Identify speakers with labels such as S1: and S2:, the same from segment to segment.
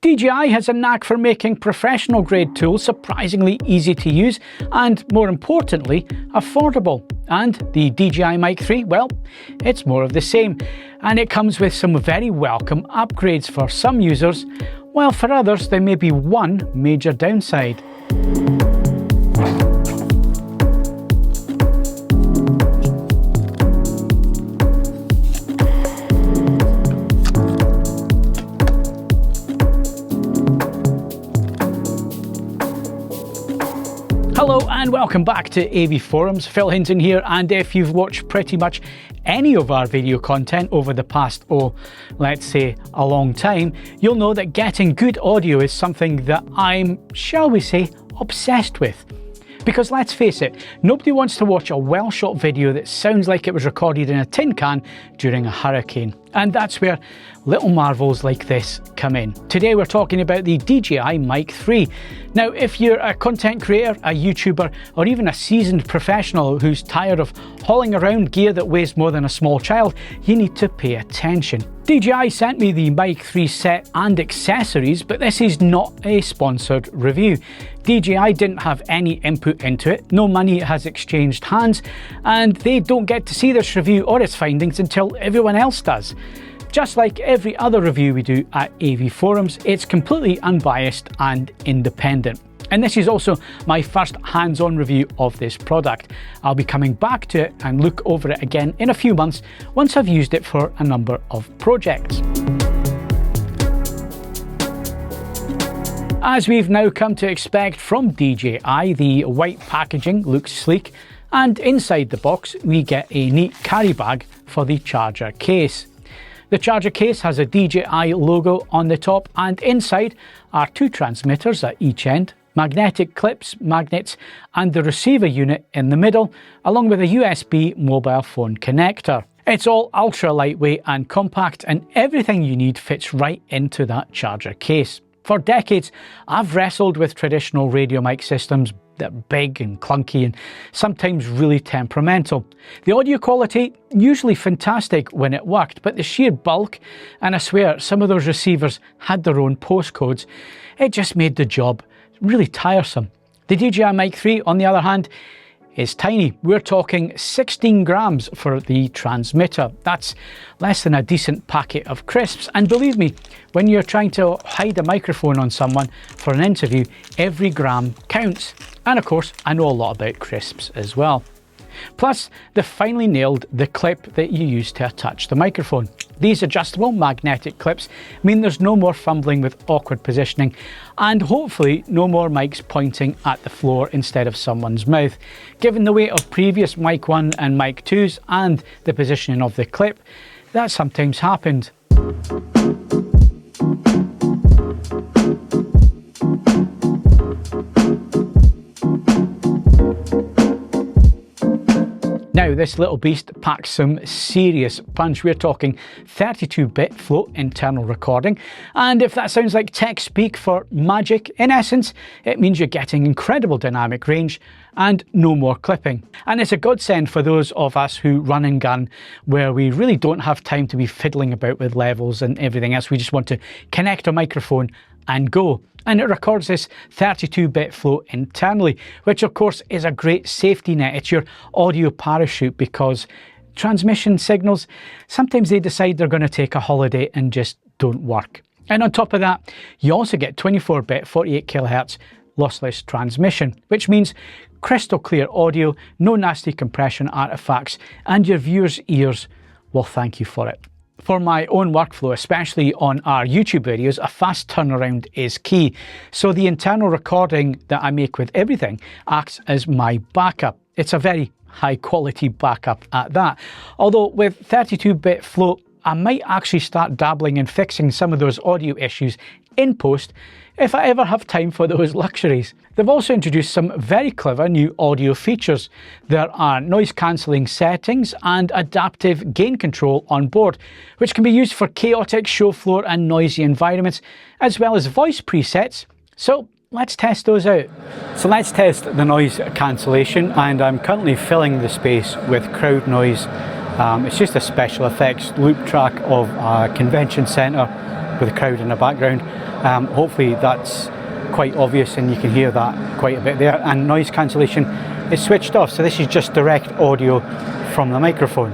S1: DJI has a knack for making professional grade tools surprisingly easy to use and, more importantly, affordable. And the DJI Mic3, well, it's more of the same. And it comes with some very welcome upgrades for some users, while for others there may be one major downside. Hello and welcome back to AVForums. Phil Hinton here, and if you've watched pretty much any of our video content over the past, let's say a long time, you'll know that getting good audio is something that I'm, shall we say, obsessed with. Because let's face it, nobody wants to watch a well-shot video that sounds like it was recorded in a tin can during a hurricane. And that's where little marvels like this come in. Today we're talking about the DJI Mic3. Now, if you're a content creator, a YouTuber, or even a seasoned professional who's tired of hauling around gear that weighs more than a small child, you need to pay attention. DJI sent me the Mic3 set and accessories, but this is not a sponsored review. DJI didn't have any input into it, no money has exchanged hands, and they don't get to see this review or its findings until everyone else does. Just like every other review we do at AVForums, it's completely unbiased and independent. And this is also my first hands-on review of this product. I'll be coming back to it and look over it again in a few months once I've used it for a number of projects. As we've now come to expect from DJI, the white packaging looks sleek, and inside the box we get a neat carry bag for the charger case. The charger case has a DJI logo on the top, and inside are two transmitters at each end, magnetic clips, magnets, and the receiver unit in the middle, along with a USB mobile phone connector. It's all ultra lightweight and compact, and everything you need fits right into that charger case. For decades, I've wrestled with traditional radio mic systems that are big and clunky and sometimes really temperamental. The audio quality, usually fantastic when it worked, but the sheer bulk, and I swear some of those receivers had their own postcodes, it just made the job really tiresome. The DJI Mic3, on the other hand, is tiny. We're talking 16 grams for the transmitter. That's less than a decent packet of crisps. And believe me, when you're trying to hide a microphone on someone for an interview, every gram counts. And of course, I know a lot about crisps as well. Plus, they finally nailed the clip that you use to attach the microphone. These adjustable magnetic clips mean there's no more fumbling with awkward positioning, and hopefully no more mics pointing at the floor instead of someone's mouth. Given the weight of previous Mic 1 and Mic 2s and the positioning of the clip, that sometimes happened. Now, this little beast packs some serious punch. We're talking 32-bit float internal recording, and if that sounds like tech speak for magic, in essence, it means you're getting incredible dynamic range and no more clipping. And it's a godsend for those of us who run and gun, where we really don't have time to be fiddling about with levels and everything else. We just want to connect a microphone and go. And it records this 32-bit float internally, which of course is a great safety net. It's your audio parachute, because transmission signals, sometimes they decide they're going to take a holiday and just don't work. And on top of that, you also get 24-bit 48 kHz lossless transmission, which means crystal clear audio, no nasty compression artifacts, and your viewers' ears will thank you for it. For my own workflow, especially on our YouTube videos, a fast turnaround is key. So the internal recording that I make with everything acts as my backup. It's a very high quality backup at that. Although with 32-bit float, I might actually start dabbling in fixing some of those audio issues in post if I ever have time for those luxuries. They've also introduced some very clever new audio features. There are noise cancelling settings and adaptive gain control on board, which can be used for chaotic show floor and noisy environments, as well as voice presets. So let's test those out. So let's test the noise cancellation, and I'm currently filling the space with crowd noise. It's just a special effects loop track of a convention centre with a crowd in the background. Hopefully that's quite obvious and you can hear that quite a bit there. And noise cancellation is switched off, so this is just direct audio from the microphone.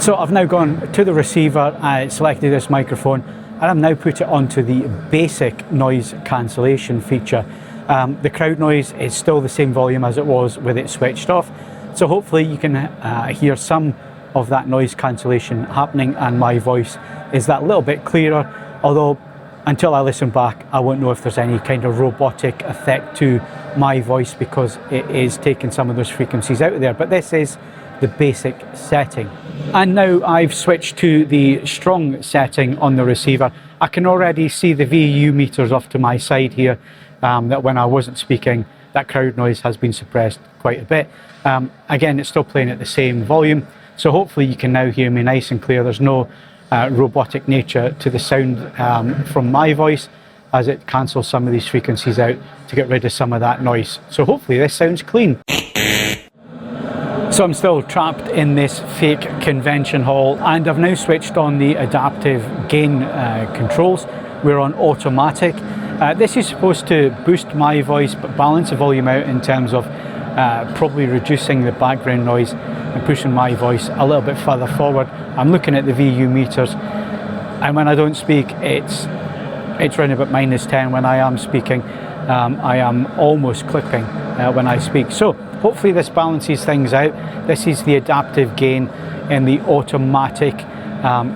S1: So I've now gone to the receiver, I selected this microphone, and I've now put it onto the basic noise cancellation feature. The crowd noise is still the same volume as it was with it switched off, so hopefully you can hear some of that noise cancellation happening, and my voice is that little bit clearer, although until I listen back I won't know if there's any kind of robotic effect to my voice because it is taking some of those frequencies out of there. But this is the basic setting. And now I've switched to the strong setting on the receiver. I can already see the VU meters off to my side here, that when I wasn't speaking, that crowd noise has been suppressed quite a bit. Again, it's still playing at the same volume, so hopefully you can now hear me nice and clear. There's no robotic nature to the sound from my voice, as it cancels some of these frequencies out to get rid of some of that noise. So hopefully this sounds clean. So I'm still trapped in this fake convention hall, and I've now switched on the adaptive gain controls. We're on automatic. This is supposed to boost my voice but balance the volume out in terms of probably reducing the background noise and pushing my voice a little bit further forward. I'm looking at the VU meters, and when I don't speak it's around about -10. When I am speaking, I am almost clipping when I speak. So hopefully this balances things out. This is the adaptive gain in the automatic.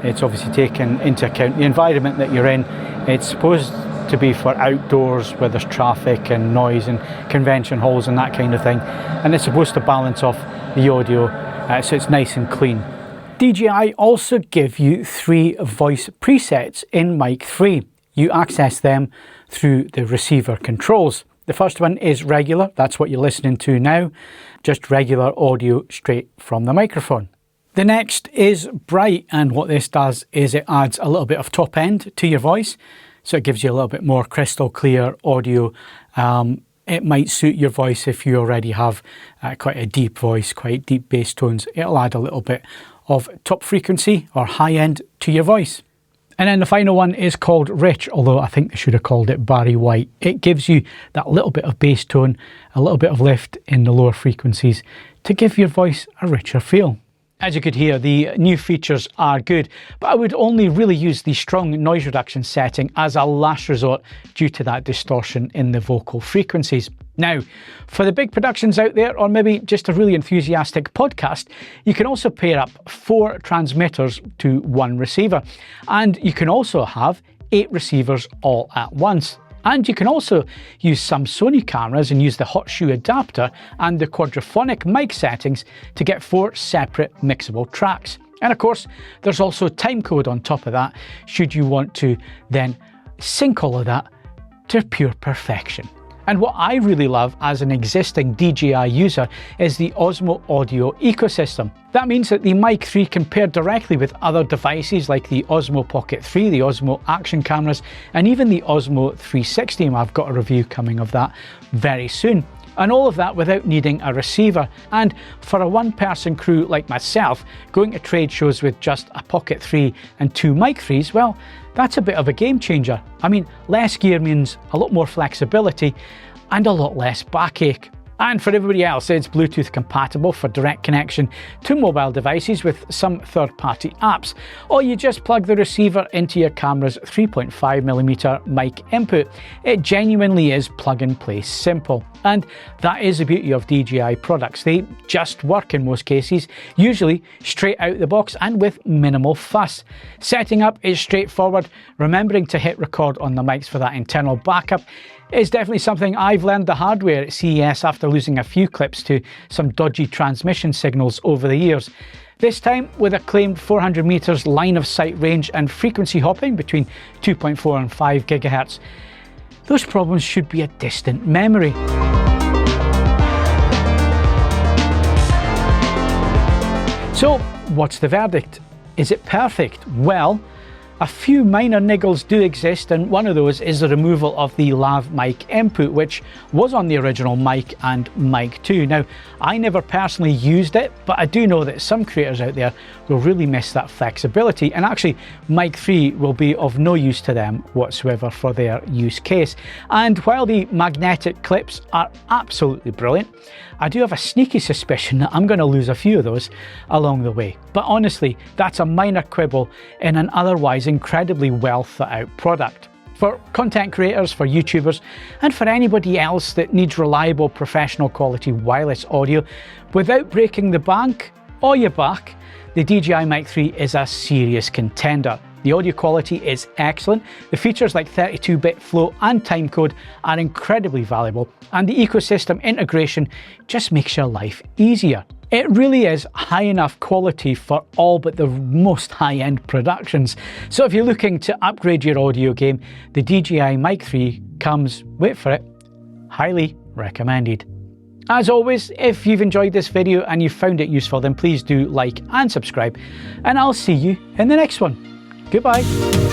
S1: It's obviously taken into account the environment that you're in. It's supposed to be for outdoors where there's traffic and noise and convention halls and that kind of thing, and it's supposed to balance off the audio so it's nice and clean. DJI also give you 3 voice presets in Mic 3. You access them through the receiver controls. The first one is regular, that's what you're listening to now, just regular audio straight from the microphone. The next is bright, and what this does is it adds a little bit of top end to your voice, so it gives you a little bit more crystal clear audio. It might suit your voice if you already have quite a deep voice, quite deep bass tones. It'll add a little bit of top frequency or high end to your voice. And then the final one is called rich, although I think they should have called it Barry White. It gives you that little bit of bass tone, a little bit of lift in the lower frequencies to give your voice a richer feel. As you could hear, the new features are good, but I would only really use the strong noise reduction setting as a last resort due to that distortion in the vocal frequencies. Now, for the big productions out there, or maybe just a really enthusiastic podcast, you can also pair up 4 transmitters to 1 receiver, and you can also have 8 receivers all at once. And you can also use some Sony cameras and use the hot shoe adapter and the quadraphonic mic settings to get 4 separate mixable tracks. And of course, there's also timecode on top of that, should you want to then sync all of that to pure perfection. And what I really love as an existing DJI user is the OsmoAudio ecosystem. That means that the Mic 3 can pair directly with other devices like the Osmo Pocket 3, the Osmo action cameras, and even the Osmo 360. I've got a review coming of that very soon. And all of that without needing a receiver. And for a one-person crew like myself, going to trade shows with just a Pocket 3 and 2 Mic 3s, well, that's a bit of a game changer. I mean, less gear means a lot more flexibility and a lot less backache. And for everybody else, it's Bluetooth compatible for direct connection to mobile devices with some third-party apps, or you just plug the receiver into your camera's 3.5mm mic input. It genuinely is plug-and-play simple. And that is the beauty of DJI products. They just work in most cases, usually straight out the box and with minimal fuss. Setting up is straightforward. Remembering to hit record on the mics for that internal backup is definitely something I've learned the hard way at CES after losing a few clips to some dodgy transmission signals over the years. This time with a claimed 400 meters line of sight range and frequency hopping between 2.4 and 5 gigahertz. Those problems should be a distant memory. So what's the verdict? Is it perfect? Well, A few minor niggles do exist, and one of those is the removal of the lav mic input, which was on the original Mic and Mic 2. Now, I never personally used it, but I do know that some creators out there will really miss that flexibility, and actually Mic 3 will be of no use to them whatsoever for their use case. And while the magnetic clips are absolutely brilliant, I do have a sneaky suspicion that I'm going to lose a few of those along the way. But honestly, that's a minor quibble in an otherwise incredibly well thought out product. For content creators, for YouTubers, and for anybody else that needs reliable professional quality wireless audio without breaking the bank or your back, the DJI Mic 3 is a serious contender. The audio quality is excellent, the features like 32-bit float and timecode are incredibly valuable, and the ecosystem integration just makes your life easier. It really is high enough quality for all but the most high-end productions. So if you're looking to upgrade your audio game, the DJI Mic 3 comes, wait for it, highly recommended. As always, if you've enjoyed this video and you found it useful, then please do like and subscribe, and I'll see you in the next one. Goodbye.